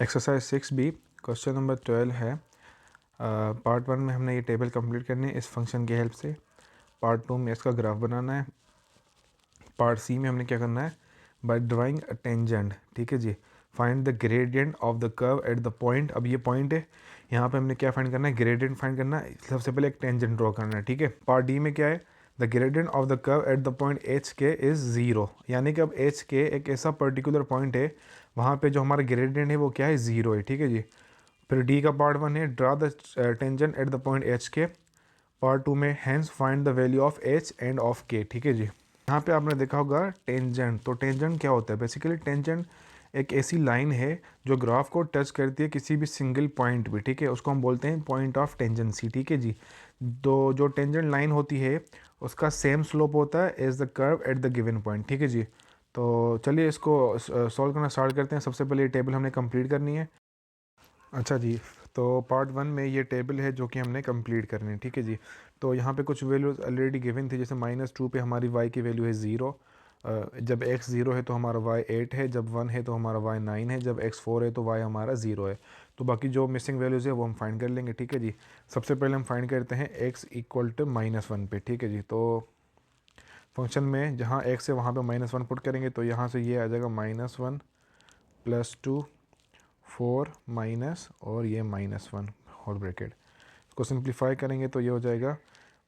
Exercise 6B question number 12 है। Part 1 में हमने ये टेबल कंप्लीट करनी है इस फंक्शन की हेल्प से। पार्ट 2 में इसका ग्राफ बनाना है। पार्ट सी में हमने क्या करना है, बाय ड्राइंग अ टेंजेंट। ठीक है जी, find the gradient of the curve at the point. अब ये पॉइंट है, यहाँ पे हमने क्या फाइंड करना है, ग्रेडियंट फाइंड करना है। सबसे पहले एक टेंजेंट ड्रॉ करना है। ठीक है, पार्ट डी में क्या है, the gradient of the curve at the point H के इज़ ज़ीरो। यानी कि अब एच के एक ऐसा पर्टिकुलर पॉइंट है वहाँ पे जो हमारा ग्रेडियंट है वो क्या है, ज़ीरो है। ठीक है जी। फिर डी का पार्ट 1 है, draw the tangent at the point H K. Part 2 में hence find the value of H and of K. ठीक है जी। यहाँ पे आपने देखा होगा टेंजेंट। तो टेंजेंट क्या होता है, बेसिकली टेंजेंट एक ऐसी लाइन है जो ग्राफ को टच करती है किसी भी सिंगल पॉइंट पे। ठीक है, उसको हम बोलते हैं पॉइंट ऑफ टेंजेंसी। ठीक है जी। तो जो टेंजेंट लाइन होती है उसका सेम स्लोप होता है as the curve at the given point. ठीक है जी। तो चलिए इसको सॉल्व करना स्टार्ट करते हैं। सबसे पहले ये टेबल हमने कंप्लीट करनी है। अच्छा जी, तो पार्ट 1 में ये टेबल है जो कि हमने कंप्लीट करनी है। ठीक है जी। तो यहाँ पे कुछ वैल्यूज ऑलरेडी गिवन थी, जैसे -2 पे हमारी y की वैल्यू है 0। जब x 0 है तो हमारा y 8 है, जब 1 है तो हमारा y 9 है, जब x 4 है तो y हमारा 0 है। तो बाकी जो मिसिंग वैल्यूज़ है वो हम फाइंड कर लेंगे। ठीक है जी। सबसे पहले हम फाइंड करते हैं x इक्वल टू -1 पे। ठीक है जी। तो फंक्शन में जहाँ x है वहाँ पे -1 पुट करेंगे तो यहाँ से ये आ जाएगा -1 +2 4 माइनस और ये -1 होल ब्रैकेट। इसको सिंप्लीफाई करेंगे तो ये हो जाएगा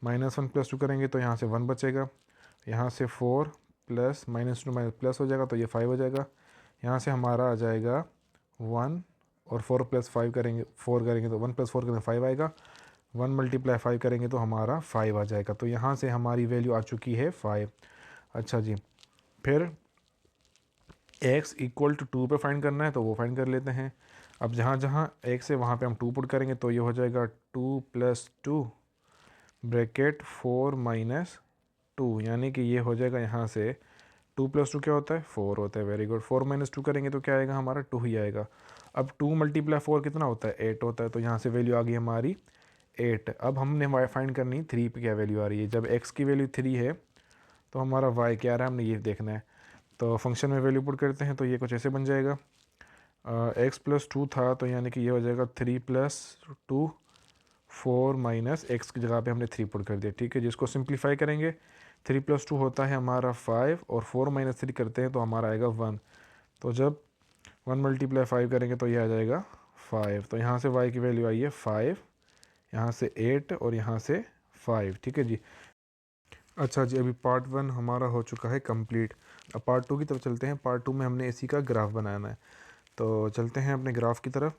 -1 +2 करेंगे तो यहाँ से 1 बचेगा, यहाँ से 4 प्लस -2 माइनस प्लस हो जाएगा तो ये 5 हो जाएगा। यहाँ से हमारा आ जाएगा 1 और 4 + 5 करेंगे, 4 करेंगे तो 1 + 4 करेंगे 5 आएगा। 1 × 5 करेंगे तो हमारा 5 आ जाएगा। तो यहाँ से हमारी वैल्यू आ चुकी है 5। अच्छा जी, फिर x इक्वल टू 2 पे फाइंड करना है तो वो फाइंड कर लेते हैं। अब जहाँ जहाँ x है वहाँ पे हम 2 पुट करेंगे तो ये हो जाएगा 2 + 2 ब्रैकेट 4 - 2, यानी कि ये हो जाएगा यहाँ से 2 + 2 क्या होता है, 4 होता है। Very good. 4 - 2 करेंगे तो क्या आएगा, हमारा 2 ही आएगा। अब 2 × 4 कितना होता है, 8 होता है। तो यहाँ से वैल्यू आ गई हमारी 8। अब हमने फाइंड करनी 3 पे क्या वैल्यू आ रही है। जब x की वैल्यू 3 है तो हमारा y क्या आ रहा है, हमने ये देखना है। तो फंक्शन में वैल्यू पुट करते हैं तो ये कुछ ऐसे बन जाएगा। x + 2 था तो यानी कि ये हो जाएगा 3 + 2 4 - x की जगह पे हमने 3 पुट कर दिया। ठीक है, जिसको सिंप्लीफाई करेंगे 3 + 2 होता है हमारा 5 और 4 - 3 करते हैं तो हमारा आएगा 1। तो जब 1 × 5 करेंगे तो ये आ जाएगा 5। तो यहाँ से y की वैल्यू आई है 5, यहाँ से 8 और यहाँ से 5। ठीक है जी। अच्छा जी, अभी पार्ट 1 हमारा हो चुका है कंप्लीट। अब पार्ट 2 की तरफ चलते हैं। पार्ट 2 में हमने इसी का ग्राफ बनाना है। तो चलते हैं अपने ग्राफ की तरफ।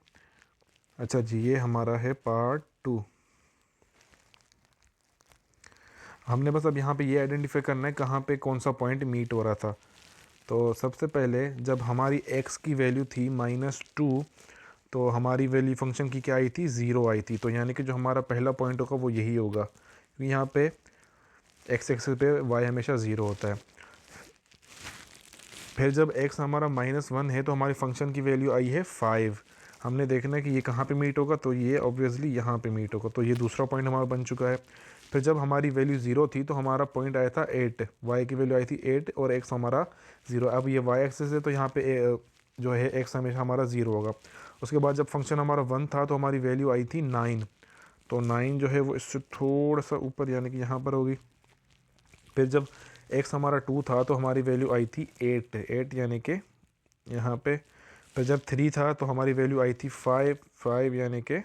अच्छा जी, ये हमारा है पार्ट 2। हमने बस अब यहाँ पे ये आइडेंटिफाई करना है कहाँ पे कौन सा पॉइंट मीट हो रहा था। तो सबसे पहले जब हमारी x की वैल्यू थी -2 तो हमारी वैल्यू फंक्शन की क्या आई थी, 0 आई थी। तो यानी कि जो हमारा पहला पॉइंट होगा वो यही होगा, क्योंकि यहाँ पे x एक्सिस पे y हमेशा 0 होता है। फिर जब x हमारा -1 है तो हमारी फंक्शन की वैल्यू आई है 5। हमने देखना है कि ये कहाँ पे मीट होगा, तो ये ऑब्वियसली यहाँ पे मीट होगा। तो ये दूसरा पॉइंट हमारा बन चुका है। फिर जब हमारी वैल्यू 0 थी तो हमारा पॉइंट आया था 8, y की वैल्यू आई थी 8 और x हमारा 0। अब ये y एक्सिस है तो यहाँ पे जो है x हमेशा हमारा 0 होगा। उसके बाद जब फंक्शन हमारा 1 था तो हमारी वैल्यू आई थी 9। तो 9 जो है वो इससे थोड़ा सा ऊपर यानी कि यहाँ पर होगी। फिर जब x हमारा 2 था तो हमारी वैल्यू आई थी 8 यानी कि यहाँ पे। फिर जब 3 था तो हमारी वैल्यू आई थी 5 यानी कि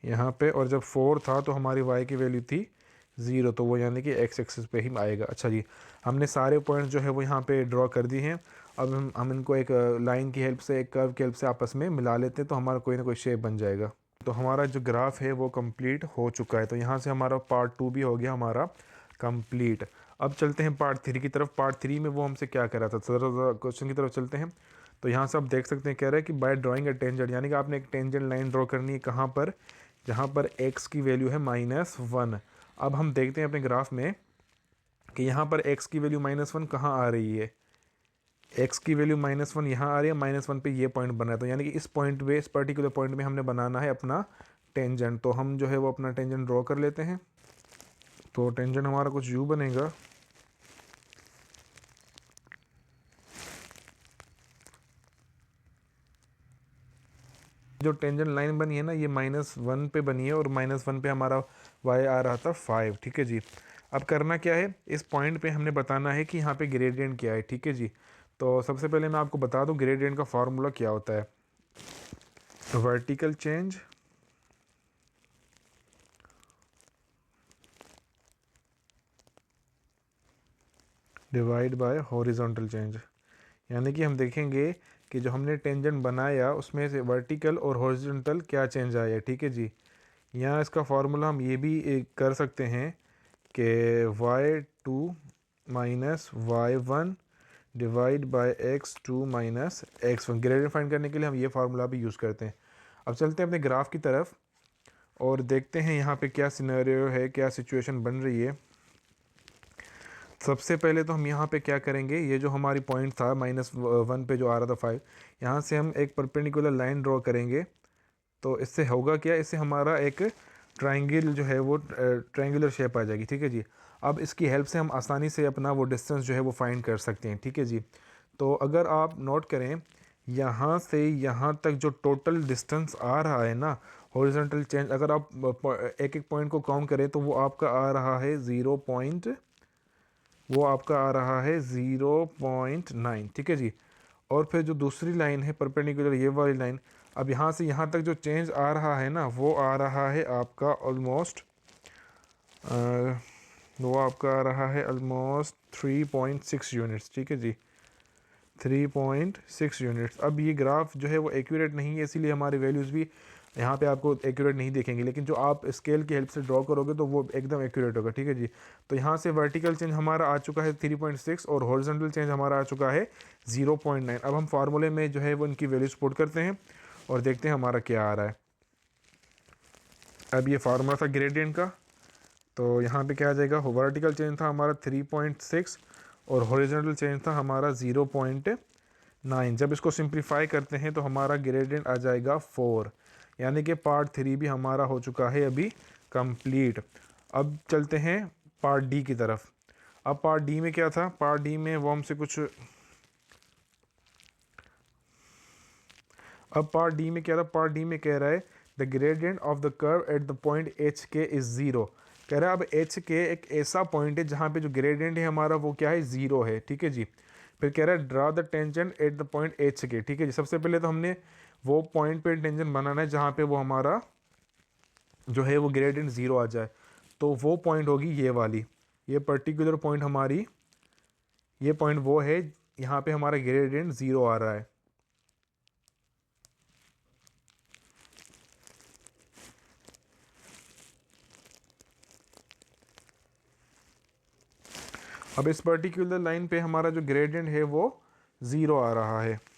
यहाँ पे। और जब 4 था तो हमारी y की वैल्यू थी 0, तो वो यानी कि x एक्सिस पे ही आएगा। अच्छा जी, हमने सारे पॉइंट्स जो है वो यहाँ पे ड्रॉ कर दिए हैं। अब हम इनको एक लाइन की हेल्प से, एक कर्व की हेल्प से आपस में मिला लेते हैं तो हमारा कोई ना कोई शेप बन जाएगा। तो हमारा जो ग्राफ है वो कंप्लीट हो चुका है। तो यहाँ से हमारा पार्ट 2 भी हो गया हमारा कंप्लीट। अब चलते हैं पार्ट 3 की तरफ। पार्ट 3 में वो हमसे क्या करा था, क्वेश्चन की तरफ चलते हैं। तो यहाँ से आप देख सकते हैं, कह रहा है कि बाय ड्राइंग अ टेंजेंट, यानी कि आपने एक टेंजेंट लाइन ड्रॉ करनी है कहाँ पर, जहाँ पर x की वैल्यू है -1। अब हम देखते हैं अपने ग्राफ में कि यहाँ पर x की वैल्यू -1 कहाँ आ रही है। x की वैल्यू -1 यहाँ आ रही है, -1 पे ये पॉइंट बना है। तो यानी कि इस पॉइंट पे, इस पर्टिकुलर पॉइंट में हमने बनाना है अपना टेंजेंट, तो हम जो है वो अपना टेंजेंट ड्रॉ कर लेते हैं। तो टेंजेंट हमारा कुछ यू बनेगा। जो टेंजेंट लाइन बनी है ना, ये -1 पे बनी है और -1 पे हमारा y आ रहा था 5। ठीक है जी। अब करना क्या है, इस पॉइंट पे हमने बताना है कि यहाँ पे ग्रेडियंट क्या है। ठीक है जी। तो सबसे पहले मैं आपको बता दूं ग्रेडियंट का फार्मूला क्या होता है। Vertical change divide by horizontal change. यानी कि हम देखेंगे कि जो हमने टेंजेंट बनाया उसमें से वर्टिकल और हॉरिजॉन्टल क्या चेंज आया। ठीक है जी। यहाँ इसका फार्मूला हम ये भी कर सकते हैं कि y2 minus y1 divide by x2 minus x1। Gradient find करने के लिए हम ये फार्मूला भी यूज़ करते हैं। अब चलते हैं अपने ग्राफ की तरफ और देखते हैं यहाँ पे क्या सिनेरियो है, क्या सिचुएशन बन रही है। सबसे पहले तो हम यहाँ पे क्या करेंगे, ये जो हमारी पॉइंट था -1 पे जो आ रहा था 5, यहाँ से हम एक परपेंडिकुलर लाइन ड्रॉ करेंगे। तो इससे होगा क्या, इससे हमारा एक ट्रायंगल जो है वो ट्रायंगुलर शेप आ जाएगी। ठीक है जी। अब इसकी हेल्प से हम आसानी से अपना वो डिस्टेंस जो है वो फाइंड कर सकते हैं। ठीक है जी। तो अगर आप नोट करें, यहाँ से यहाँ तक जो टोटल डिस्टेंस आ रहा है ना, हॉरिजॉन्टल चेंज, अगर आप एक एक पॉइंट को काउंट करें तो वो आपका आ रहा है 0.9। ठीक है जी। और फिर जो दूसरी लाइन है परपेंडिकुलर, ये वाली लाइन, अब यहाँ से यहाँ तक जो चेंज आ रहा है ना, वो आ रहा है आपका ऑलमोस्ट 3.6 यूनिट्स। ठीक है जी। 3.6 यूनिट्स। अब ये ग्राफ जो है वो एक्यूरेट नहीं है, इसीलिए हमारी वैल्यूज़ भी यहाँ पे आपको एक्यूरेट नहीं दिखेंगी, लेकिन जो आप स्केल की हेल्प से ड्रॉ करोगे तो वो एकदम एक्यूरेट होगा। ठीक है जी। तो यहाँ से वर्टिकल चेंज हमारा आ चुका है 3.6 और हॉरिजॉन्टल चेंज हमारा आ चुका है 0.9। अब हम फार्मूले में जो है वो इनकी वैल्यूज पुट करते हैं और देखते हैं हमारा क्या आ रहा है। अब ये फार्मूला था ग्रेडियंट का, तो यहाँ पे क्या आ जाएगा, वर्टिकल चेंज था हमारा 3.6 और हॉरिजॉन्टल चेंज था हमारा 0.9। जब इसको सिंप्लीफाई करते हैं तो हमारा ग्रेडियंट आ जाएगा 4। यानी कि पार्ट 3 भी हमारा हो चुका है अभी कंप्लीट। अब चलते हैं पार्ट डी की तरफ। अब पार्ट डी में क्या था, पार्ट डी में वो हमसे कुछ, अब पार्ट डी में क्या था, पार्ट डी में कह रहा है the gradient of the curve at the point H के इज़ 0। कह रहा है अब एच के एक ऐसा पॉइंट है जहाँ पे जो ग्रेडियंट है हमारा वो क्या है, 0 है। ठीक है जी। फिर कह रहा है draw the tangent at the point H के। ठीक है जी। सबसे पहले तो हमने वो पॉइंट पे टेंजेंट बनाना है जहाँ पे वो हमारा जो है वो ग्रेडियंट 0 आ जाए। तो वो पॉइंट होगी ये वाली, ये पर्टिकुलर पॉइंट हमारी, ये पॉइंट वो है यहाँ पे हमारा ग्रेडियंट 0 आ रहा है। अब इस पर्टिकुलर लाइन पे हमारा जो ग्रेडियंट है वो 0 आ रहा है।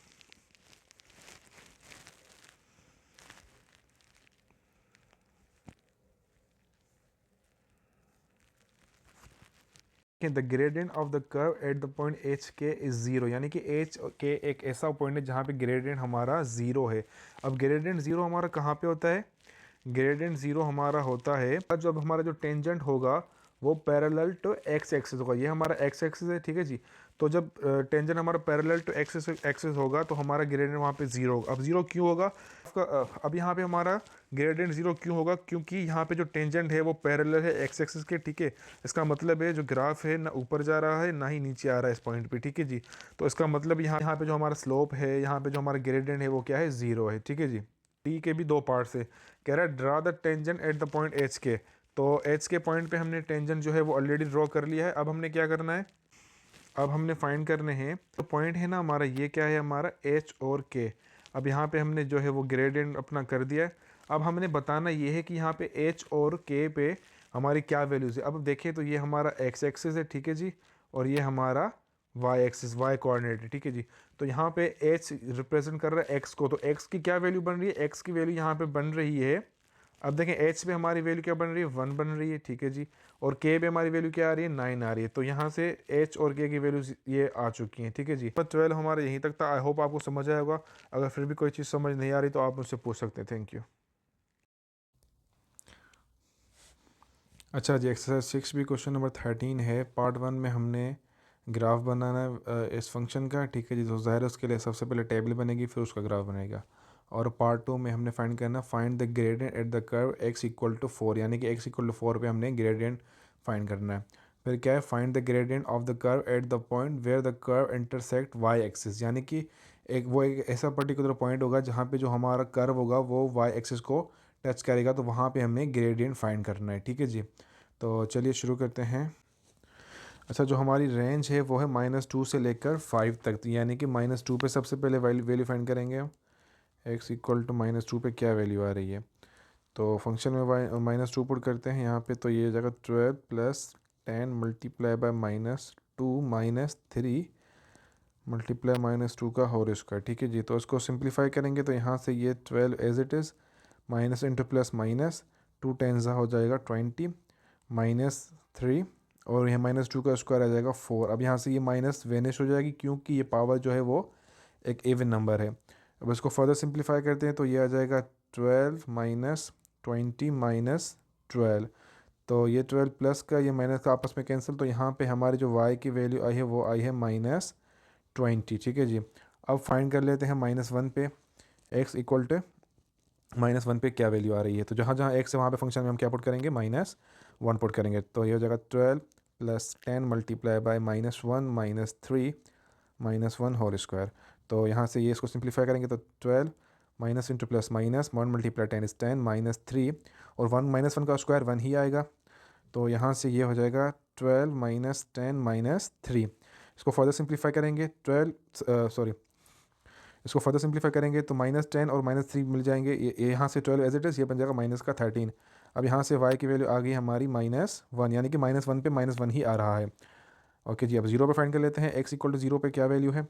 The gradient of the curve at the point H के इज 0। यानी कि एच के एक ऐसा पॉइंट है जहाँ पे ग्रेडियंट हमारा 0 है। अब ग्रेडियंट 0 हमारा कहाँ पे होता है, ग्रेडियंट 0 हमारा होता है जब हमारा जो टेंजेंट होगा वो पैरेलल टू एक्स एक्सिस होगा। ये हमारा एक्स एक्सिस है। ठीक है जी। तो जब टेंजेंट हमारा पैरेलल टू एक्सिस एक्सिस होगा तो हमारा ग्रेडियंट वहाँ पे 0 होगा। अब 0 क्यों होगा, अब यहाँ पे हमारा ग्रेडियंट 0 क्यों होगा, क्योंकि यहाँ पे जो टेंजेंट है वो पैरेलल है एक्स एक्सिस के। ठीक है। इसका मतलब है जो ग्राफ है ना ऊपर जा रहा है ना ही नीचे आ रहा है इस पॉइंट पे। ठीक है जी। तो इसका मतलब यहाँ पे जो हमारा स्लोप है, यहाँ पे जो हमारा ग्रेडियंट है वो क्या है, 0 है। ठीक है जी। डी के भी दो पार्ट से कह रहा है draw the tangent at the point H के। तो एच के पॉइंट पे हमने टेंजेंट जो है वो ऑलरेडी ड्रॉ कर लिया है। अब हमने क्या करना है, अब हमने फाइंड करने हैं तो पॉइंट है ना हमारा, ये क्या है हमारा एच और के। अब यहाँ पे हमने जो है वो ग्रेडियंट अपना कर दिया है। अब हमने बताना ये है कि यहाँ पे एच और के पे हमारी क्या वैल्यूज़ है। अब देखें तो ये हमारा एक्स एक्सिस है। ठीक है जी। और ये हमारा वाई एक्सिस, वाई कोऑर्डिनेट है। ठीक है जी। तो यहाँ पे एच रिप्रेजेंट कर रहा है एक्स को, तो एक्स की क्या वैल्यू बन रही है, एक्स की वैल्यू यहाँ पे बन रही है, अब देखें एच पे हमारी वैल्यू क्या बन रही है, 1 बन रही है। ठीक है जी। और के पे हमारी वैल्यू क्या आ रही है, 9 आ रही है। तो यहाँ से एच और के की वैल्यूज ये आ चुकी हैं। ठीक है जी। पर 12 हमारा यहीं तक था। आई होप आपको समझ आया होगा। अगर फिर भी कोई चीज़ समझ नहीं आ रही तो आप मुझसे पूछ सकते हैं। Thank you. अच्छा जी, एक्सरसाइज 6 भी क्वेश्चन नंबर 13 है। पार्ट 1 में हमने ग्राफ बनाना है इस फंक्शन का, ठीक है जी। तो ज़ाहिर है उसके लिए सबसे पहले टेबल बनेगी, फिर उसका ग्राफ बनेगा। और पार्ट 2 में हमने फाइंड करना find the gradient at the curve x equal to 4, यानी कि x इक्वल टू 4 पे हमने ग्रेडियंट फाइंड करना है। फिर क्या है, find the gradient of the curve at the point where the curve intersect y axis, यानी कि एक ऐसा पर्टिकुलर पॉइंट होगा जहाँ पे जो हमारा कर्व होगा वो y एक्सिस को टच करेगा, तो वहाँ पे हमने ग्रेडियंट फाइंड करना है, ठीक है जी। तो चलिए शुरू करते हैं। अच्छा, जो हमारी रेंज है वो है -2 से लेकर 5 तक, यानी कि -2 पे सबसे पहले वैल्यू फाइंड करेंगे हम। x इक्वल टू -2 पे क्या वैल्यू आ रही है, तो फंक्शन में -2 पुट करते हैं यहाँ पे, तो ये जगह 12 प्लस 10 मल्टीप्लाई बाय -2 -3 मल्टीप्लाई -2 का होल स्क्वायर, ठीक है जी। तो इसको सिंप्लीफाई करेंगे तो यहाँ से ये 12 as it is, minus into plus minus, 2 tens हो जाएगा 20 -3, और यहाँ -2 का स्क्वायर आ जाएगा 4। अब यहाँ से ये माइनस वेनिश हो जाएगी क्योंकि ये पावर जो है वो एक इवन नंबर है। अब इसको फर्दर सिंप्लीफाई करते हैं तो ये आ जाएगा 12 -20 -12, तो ये 12 प्लस का ये माइनस का आपस में कैंसिल, तो यहाँ पे हमारी जो y की वैल्यू आई है वो आई है -20, ठीक है जी। अब फाइंड कर लेते हैं -1 पे x इक्वल टू -1 पे क्या वैल्यू आ रही है, तो जहाँ जहाँ x है वहाँ पे फंक्शन में हम क्या पुट करेंगे, -1 पुट करेंगे, तो ये हो जाएगा 12 plus 10 multiply by -1 -3 -1 whole square. तो यहाँ से ये इसको सिंप्लीफाई करेंगे तो 12 minus into plus minus 1 multiply 10 is 10 -3, और 1 -1 का स्क्वायर 1 ही आएगा, तो यहाँ से ये हो जाएगा 12 -10 -3। इसको फर्दर सिंप्लीफाई करेंगे 12 सॉरी इसको फर्दर सिंप्लीफाई करेंगे तो -10 और -3 मिल जाएंगे, ये यहाँ से 12 एज इट इज़, ये बन जाएगा माइनस का 13। अब यहाँ से y की वैल्यू आ गई हमारी -1, यानी कि -1 पे -1 ही आ रहा है। ओके जी, अब जीरो पे फाइंड कर लेते हैं x इक्वल टू 0 पे क्या वैल्यू है,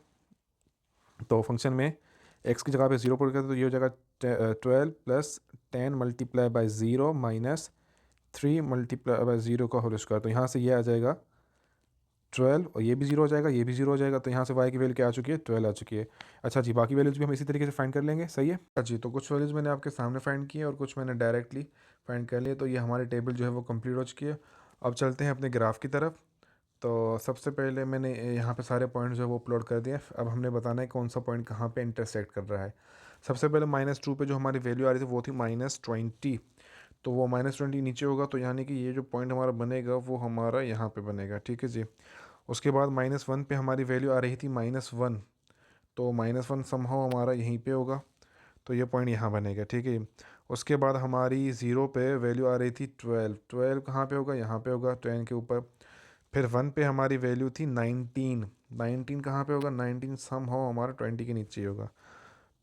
तो फंक्शन में x की जगह पे 0 पुट करते तो ये हो जाएगा 12 plus 10 multiply bye 0 -3 multiply by 0 का होल स्क्वायर, तो यहाँ से ये आ जाएगा 12, और ये भी 0 हो जाएगा, ये भी 0 हो जाएगा, तो यहाँ से y की वैल्यू क्या आ चुकी है, 12 आ चुकी है। अच्छा जी, बाकी वैल्यूज भी हम इसी तरीके से फाइंड कर लेंगे, सही है। अच्छा जी, तो कुछ वैल्यूज मैंने आपके सामने फाइंड की है और कुछ मैंने डायरेक्टली फाइंड कर लिए, तो ये हमारी टेबल जो है वो कंप्लीट हो चुकी है। अब चलते हैं अपने ग्राफ की तरफ। तो सबसे पहले मैंने यहाँ पे सारे पॉइंट जो है वो प्लॉट कर दिए। अब हमने बताना है कौन सा पॉइंट कहाँ पे इंटरसेक्ट कर रहा है। सबसे पहले -2 पे जो हमारी वैल्यू आ रही थी वो थी -20, तो वो -20 नीचे होगा, तो यानी कि ये जो पॉइंट हमारा बनेगा वो हमारा यहाँ पे बनेगा, ठीक है जी। उसके बाद -1 पे हमारी वैल्यू आ रही थी -1, तो -1 समहाउ हमारा यहीं पे होगा, तो ये पॉइंट यहाँ बनेगा, ठीक है। उसके बाद हमारी 0 पे वैल्यू आ रही थी 12, 12 कहाँ पे होगा, यहाँ पे होगा 10 के ऊपर। फिर 1 पे हमारी वैल्यू थी 19, 19 कहाँ पे होगा, 19 समहाउ हमारा 20 के नीचे ही होगा।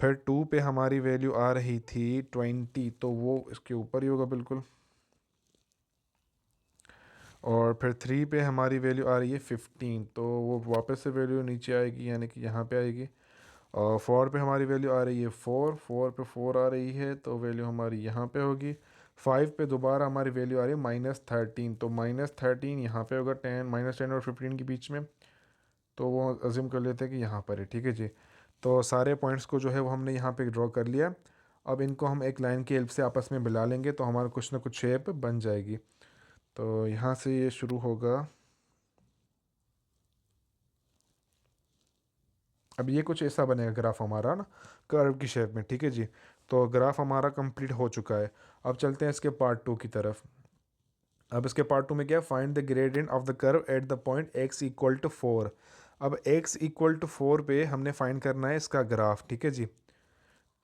फिर 2 पे हमारी वैल्यू आ रही थी 20, तो वो इसके ऊपर ही होगा बिल्कुल। और फिर 3 पे हमारी वैल्यू आ रही है 15, तो वो वापस से वैल्यू नीचे आएगी, यानी कि यहाँ पे आएगी। और 4 पे हमारी वैल्यू आ रही है 4, 4 पे 4 आ रही है, तो वैल्यू हमारी यहाँ पे होगी। 5 पे दोबारा हमारी वैल्यू आ रही है -13, तो -13 यहाँ पे होगा, 10 और 15 के बीच में, तो वो अज्यूम कर लेते हैं कि यहाँ पर है, ठीक है जी। तो सारे पॉइंट्स को जो है वो हमने यहाँ पे ड्रॉ कर लिया। अब इनको हम एक लाइन की हेल्प से आपस में मिला लेंगे तो हमारा कुछ ना कुछ शेप बन जाएगी। तो यहाँ से ये शुरू होगा। अब ये कुछ ऐसा बनेगा ग्राफ हमारा ना, कर्व की शेप में, ठीक है जी। तो ग्राफ हमारा कंप्लीट हो चुका है। अब चलते हैं इसके पार्ट 2 की तरफ। अब इसके पार्ट 2 में क्या है, find the gradient of the curve at the point x equal to 4। अब x इक्वल टू 4 पे हमने फाइंड करना है इसका ग्राफ, ठीक है जी।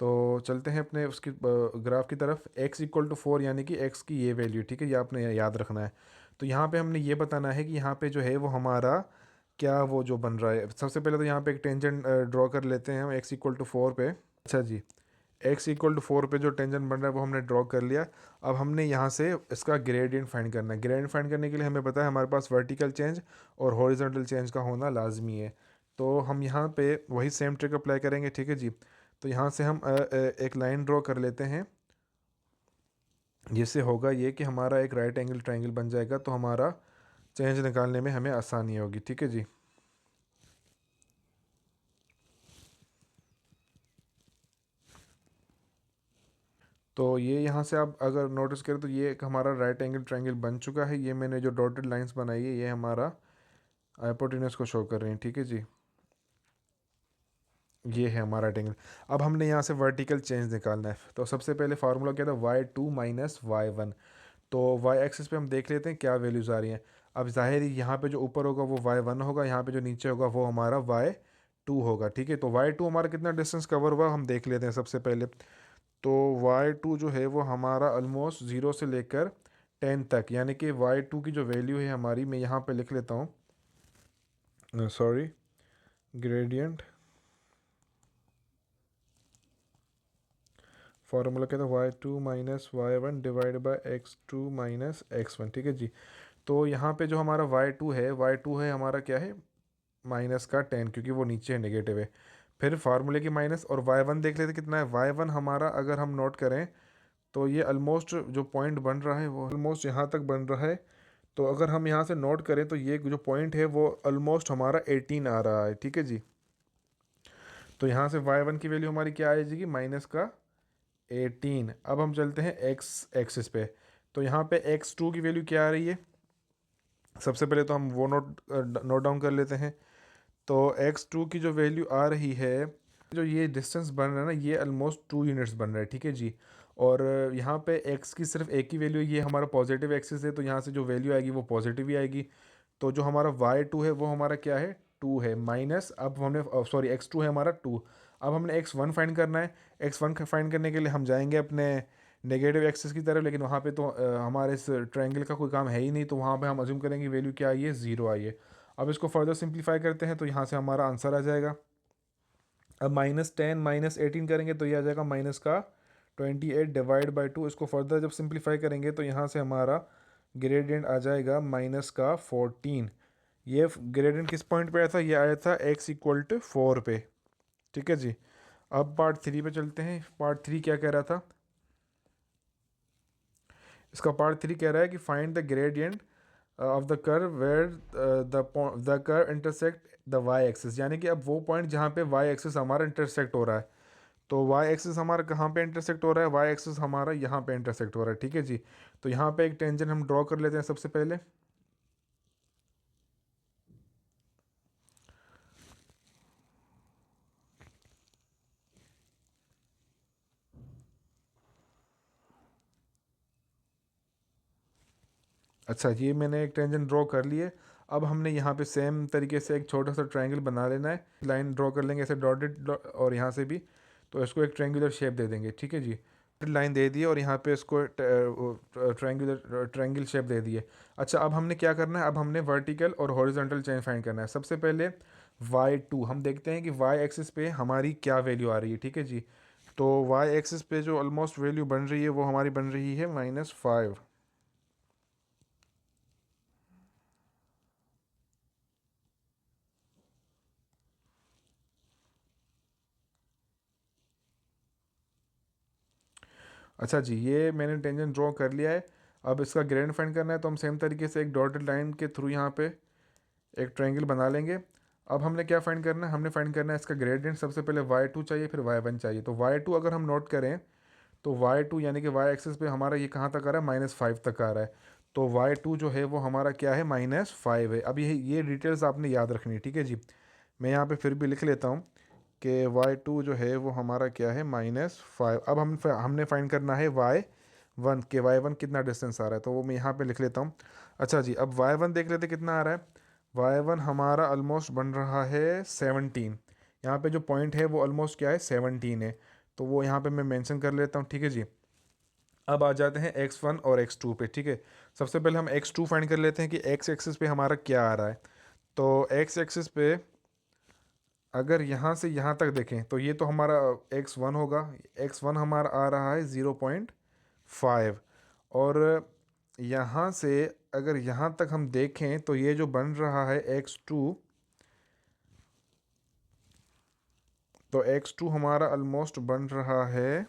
तो चलते हैं अपने उसकी ग्राफ की तरफ। x इक्वल टू 4 यानी कि x की ये वैल्यू, ठीक है, ये आपने याद रखना है। तो यहाँ पे हमने ये बताना है कि यहाँ पे जो है वो हमारा क्या वो जो बन रहा है। सबसे पहले तो यहाँ पे एक टेंजेंट ड्रॉ कर लेते हैं हम x इक्वल टू 4 पे। अच्छा जी, x इक्वल टू 4 पे जो टेंजेंट बन रहा है वो हमने ड्रॉ कर लिया। अब हमने यहाँ से इसका ग्रेडियंट फाइंड करना है। ग्रेडियंट फाइंड करने के लिए हमें पता है हमारे पास वर्टिकल चेंज और हॉरिजॉन्टल चेंज का होना लाजमी है। तो हम यहाँ पे वही सेम ट्रिक अप्लाई करेंगे, ठीक है जी। तो यहाँ से हम एक लाइन ड्रॉ कर लेते हैं, जिससे होगा ये कि हमारा एक राइट एंगल ट्रायंगल बन जाएगा, तो हमारा चेंज निकालने में हमें आसानी होगी, ठीक है जी। तो ये यहाँ से आप अगर नोटिस करें तो ये एक हमारा राइट एंगल ट्रायंगल बन चुका है। ये मैंने जो डॉटेड लाइंस बनाई है ये हमारा हाइपोटेन्यूज को शो कर रहे हैं, ठीक है जी। ये है हमारा राइट एंगल। अब हमने यहाँ से वर्टिकल चेंज निकालना है। तो सबसे पहले फार्मूला क्या था, y2 माइनस y1। तो y एक्सिस पे हम देख लेते हैं क्या वैल्यूज़ आ रही हैं। अब ज़ाहिर ही यहाँ पे जो ऊपर होगा वो y1 होगा, यहाँ पे जो नीचे होगा वो हमारा y2 होगा, ठीक है। तो y2 हमारा कितना डिस्टेंस कवर हुआ हम देख लेते हैं सबसे पहले। तो y2 जो है वो हमारा ऑलमोस्ट 0 से लेकर 10 तक, यानी कि y2 की जो वैल्यू है हमारी, मैं यहाँ पे लिख लेता हूँ, सॉरी, ग्रेडियंट फार्मूला क्या था, y2 minus y1 divide by x2 minus x1, ठीक है जी। तो यहाँ पे जो हमारा y2 है हमारा क्या है, माइनस का 10, क्योंकि वो नीचे है, नेगेटिव है। फिर फार्मूले की माइनस, और y1 देख लेते कितना है। y1 हमारा अगर हम नोट करें तो ये ऑलमोस्ट जो पॉइंट बन रहा है वो ऑलमोस्ट यहाँ तक बन रहा है। तो अगर हम यहाँ से नोट करें तो ये जो पॉइंट है वो ऑलमोस्ट हमारा 18 आ रहा है, ठीक है जी। तो यहाँ से y1 की वैल्यू हमारी क्या आ जाएगी, माइनस का 18। अब हम चलते हैं x एक्सिस पे। तो यहाँ पे x2 की वैल्यू क्या आ रही है, सबसे पहले तो हम वो नोट डाउन कर लेते हैं। तो x2 की जो वैल्यू आ रही है, जो ये डिस्टेंस बन रहा है ना, ये ऑलमोस्ट 2 यूनिट्स बन रहा है, ठीक है जी। और यहाँ पे x की सिर्फ एक ही वैल्यू है, ये हमारा पॉजिटिव एक्सिस है, तो यहाँ से जो वैल्यू आएगी वो पॉजिटिव ही आएगी। तो जो हमारा y2 है वो हमारा क्या है, 2 है, माइनस, अब हमने सॉरी x2 है हमारा 2। अब हमने x1 फाइंड करना है। x1 फाइंड करने के लिए हम जाएंगे अपने नेगेटिव एक्सिस की तरफ, लेकिन वहाँ पे तो हमारे इस ट्रायंगल का कोई काम है ही नहीं, तो वहाँ पे हम अज्यूम करेंगे वैल्यू क्या आई है, 0 आई है। अब इसको फर्दर सिंप्लीफाई करते हैं तो यहाँ से हमारा आंसर आ जाएगा। अब -10 -18 करेंगे तो ये आ जाएगा माइनस का 28 डिवाइड बाई 2। इसको फर्दर जब सिंप्लीफाई करेंगे तो यहाँ से हमारा ग्रेडियंट आ जाएगा माइनस का 14। ये ग्रेडियंट किस पॉइंट पे आया था, ये आया था x इक्वल टू 4 पे, ठीक है जी। अब पार्ट 3 पे चलते हैं। पार्ट 3 क्या कह रहा था, इसका पार्ट 3 कह रहा है कि find the gradient of the curve where the curve intersect the y axis, यानी कि अब वो पॉइंट जहाँ पे y एक्सिस हमारा इंटरसेक्ट हो रहा है। तो y एक्सिस हमारा कहाँ पे इंटरसेक्ट हो रहा है, y एक्सिस हमारा यहाँ पे इंटरसेक्ट हो रहा है, ठीक है जी। तो यहाँ पे एक टेंजेंट हम ड्रॉ कर लेते हैं सबसे पहले। अच्छा, ये मैंने एक टेंजेंट ड्रॉ कर ली है। अब हमने यहाँ पे सेम तरीके से एक छोटा सा ट्रायंगल बना लेना है। लाइन ड्रॉ कर लेंगे ऐसे डॉटेड, और यहाँ से भी, तो इसको एक ट्रायंगुलर शेप दे देंगे, ठीक है जी। लाइन दे दी और यहाँ पे इसको ट्रायंगल शेप दे दी है। अच्छा, अब हमने क्या करना है, अब हमने वर्टिकल और हॉरिजॉन्टल चेंज फाइंड करना है। सबसे पहले y2 हम देखते हैं कि y एक्सिस पे हमारी क्या वैल्यू आ रही है, ठीक है जी। तो y एक्सिस पे जो ऑलमोस्ट वैल्यू बन रही है वो हमारी बन रही है -5। अच्छा जी, ये मैंने टेंजेंट ड्रॉ कर लिया है। अब इसका ग्रेडियंट फाइंड करना है, तो हम सेम तरीके से एक डॉटेड लाइन के थ्रू यहाँ पे एक ट्रायंगल बना लेंगे। अब हमने क्या फाइंड करना है, हमने फाइंड करना है इसका ग्रेडियंट। सबसे पहले y2 चाहिए, फिर y1 चाहिए। तो y2 अगर हम नोट करें तो y2 यानी कि y एक्सिस पे हमारा ये कहाँ तक आ रहा है, -5 तक आ रहा है। तो y2 जो है वो हमारा क्या है, -5 है। अब ये डिटेल्स आपने याद रखनी है, ठीक है जी। मैं यहाँ पे फिर भी लिख लेता हूँ कि y2 जो है वो हमारा क्या है, -5। अब हमने फाइंड करना है y1 के y1 कितना डिस्टेंस आ रहा है, तो वो मैं यहाँ पे लिख लेता हूँ। अच्छा जी, अब y1 देख लेते कितना आ रहा है। y1 हमारा ऑलमोस्ट बन रहा है 17। यहाँ पे जो पॉइंट है वो ऑलमोस्ट क्या है, 17 है। तो वो यहाँ पे मैं मेंशन कर लेता हूँ, ठीक है जी। अब आ जाते हैं x1 और x2 पे, ठीक है। सबसे पहले हम x2 फाइंड कर लेते हैं कि x एक्सिस पे हमारा क्या आ रहा है। तो x एक्सिस पे अगर यहाँ से यहाँ तक देखें तो ये तो हमारा x1 होगा। x1 हमारा आ रहा है 0.5, और यहाँ से अगर यहाँ तक हम देखें तो ये जो बन रहा है x2, तो x2 हमारा ऑलमोस्ट बन रहा है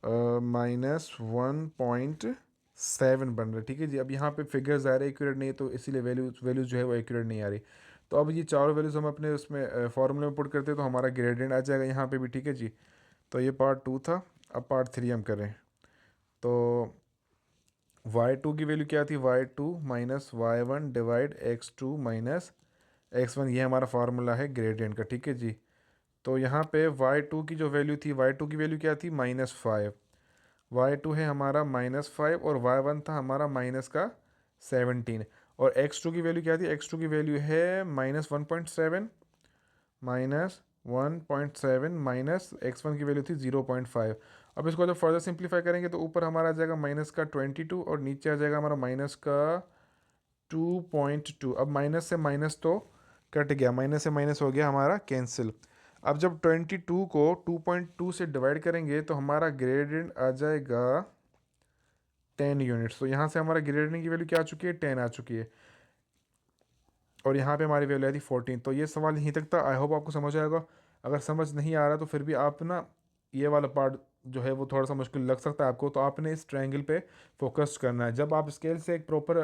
-1.7 बन रहा है, ठीक है जी। अब यहाँ पे फिगर ज़्यादा एक्यूरेट नहीं है, तो इसीलिए वैल्यूज़ जो है वो एक्यूरेट नहीं आ रही। तो अब ये चारों वैल्यूज़ हम अपने उसमें फार्मूले में पुट करते हैं तो हमारा ग्रेडियंट आ जाएगा यहाँ पे भी, ठीक है जी। तो ये पार्ट 2 था। अब पार्ट 3 हम करें तो y2 की वैल्यू क्या थी, y2 minus y1 divide x2 minus x1, ये हमारा फार्मूला है ग्रेडियंट का, ठीक है जी। तो यहाँ पे y2 की जो वैल्यू थी, y2 की वैल्यू क्या थी, -5, y2 है हमारा -5 और y1 था हमारा माइनस का 17, और x2 की वैल्यू क्या थी, x2 की वैल्यू है -1.7, -1.7 माइनस x1 की वैल्यू थी 0.5। अब इसको जब फर्दर सिंप्लीफाई करेंगे तो ऊपर हमारा आ जाएगा माइनस का 22 और नीचे आ जाएगा हमारा माइनस का 2.2। अब माइनस से माइनस तो कट गया, माइनस से माइनस हो गया हमारा कैंसिल। अब जब 22 को 2.2 से डिवाइड करेंगे तो हमारा ग्रेडियंट आ जाएगा 10 यूनिट्स। तो यहाँ से हमारा ग्रेडियंट की वैल्यू क्या आ चुकी है, 10 आ चुकी है, और यहाँ पे हमारी वैल्यू आई थी 14। तो ये सवाल यहीं तक था। आई होप आपको समझ आएगा। अगर समझ नहीं आ रहा तो फिर भी आप ना ये वाला पार्ट जो है वो थोड़ा सा मुश्किल लग सकता है आपको, तो आपने इस ट्रायंगल पे फोकस करना है। जब आप स्केल से एक प्रॉपर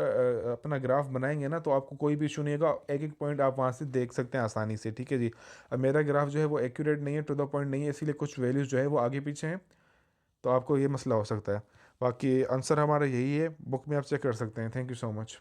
अपना ग्राफ बनाएंगे ना तो आपको कोई भी इशू नहीं होगा, एक एक पॉइंट आप वहाँ से देख सकते हैं आसानी से, ठीक है जी। अब मेरा ग्राफ जो है वो एक्यूरेट नहीं है, टू द पॉइंट नहीं है, इसीलिए कुछ वैल्यूज़ जो है वो आगे पीछे हैं, तो आपको ये मसला हो सकता है। बाकी आंसर हमारा यही है, बुक में आप चेक कर सकते हैं। Thank you so much.